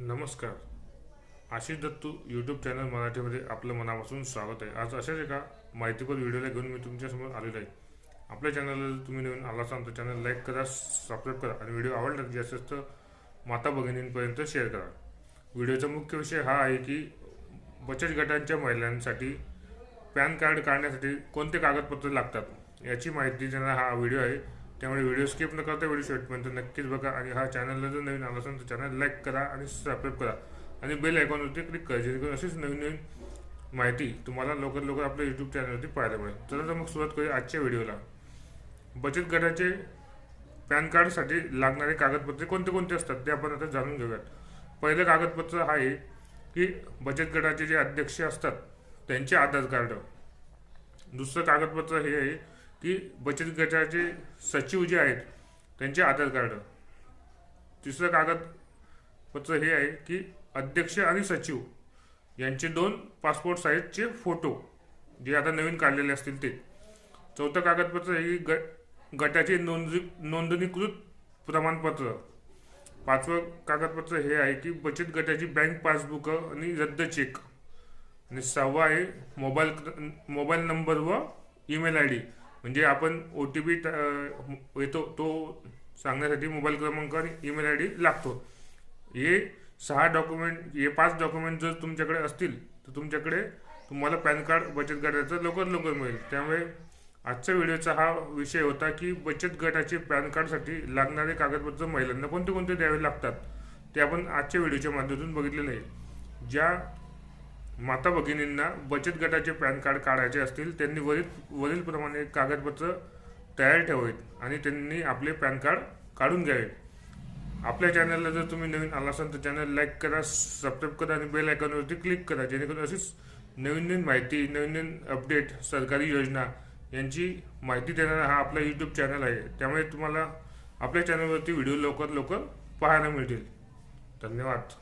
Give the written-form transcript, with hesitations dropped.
नमस्कार. Ashish Dattu YouTube channel मराठीमध्ये आपलं मनापासून स्वागत आहे. आज अशाच एका माहितीपर व्हिडिओला घेऊन मी तुमच्यासमोर आलेलो आहे. आपल्या चॅनलला तुम्ही नवीन आला असाल तर चॅनल लाईक करा, सबस्क्राईब करा आणि व्हिडिओ आवडला तर जास्तीत जास्त माता भगिनींपर्यंत शेअर करा. व्हिडिओचा मुख्य विषय हा आहे की बचत गटांच्या महिलांसाठी पॅन कार्ड काढण्यासाठी कोणते कागदपत्र लागतात याची माहिती देणारा हा व्हिडिओ आहे. त्यामुळे व्हिडिओ स्किप न करता व्हिडिओ शेवटपर्यंत नक्कीच बघा आणि हा चॅनलला जर नवीन आला असेल तर चॅनल लाईक करा आणि सबस्क्राईब करा आणि बेल आयकॉनवरती क्लिक करा, जेणेकरून अशीच नवीन नवीन माहिती तुम्हाला लवकर आपल्या यूट्यूब चॅनलवरती पाहायला मिळेल. चला तर मग सुरुवात करूया आजच्या व्हिडिओला. बचत गटाचे पॅन कार्डसाठी लागणारे कागदपत्रे कोणते कोणते असतात ते आपण आता जाणून घेऊयात. पहिलं कागदपत्र हा आहे की बचत गटाचे जे अध्यक्ष असतात त्यांचे आधार कार्ड. दुसरं कागदपत्र हे आहे की बचत गटाचे सचिव जे आहेत त्यांचे आधार कार्ड. तिसरं कागदपत्र हे आहे की अध्यक्ष आणि सचिव यांचे 2 पासपोर्ट साईजचे फोटो जे आता नवीन काढलेले असतील ते. चौथं कागदपत्र हे गटाचे नोंदणीकृत प्रमाणपत्र. पाचवं कागदपत्र हे आहे की बचत गटाची बँक पासबुक आणि रद्द चेक. आणि सहावा आहे मोबाईल नंबर व ईमेल आय डी, म्हणजे आपण OTP येतो तो सांगण्यासाठी मोबाईल क्रमांक आणि ईमेल आय डी लागतो. हे 5 डॉक्युमेंट जर तुमच्याकडे असतील तर तुम्हाला पॅन कार्ड बचत गटाचं लवकर मिळेल. त्यामुळे आजच्या व्हिडिओचा हा विषय होता की बचत गटाचे पॅन कार्डसाठी लागणारे कागदपत्र महिलांना कोणते कोणते द्यावे लागतात ते आपण आजच्या व्हिडिओच्या माध्यमातून बघितलेलं आहे. ज्या माता भगिनींना बचत गटाचे पॅन कार्ड काढायचे असतील त्यांनी वरीलप्रमाणे कागदपत्र तयार ठेवावेत आणि त्यांनी आपले पॅन कार्ड काढून घ्यावे. आपल्या चॅनलला जर तुम्ही नवीन आला असाल तर चॅनल लाईक करा, सबस्क्राईब करा आणि बेल आयकॉनवरती क्लिक करा, जेणेकरून अशीच नवीन माहिती, नवीन अपडेट, सरकारी योजना यांची माहिती देणारा हा आपला यूट्यूब चॅनल आहे. त्यामुळे तुम्हाला आपल्या चॅनलवरती व्हिडिओ लवकर पाहायला मिळतील. धन्यवाद.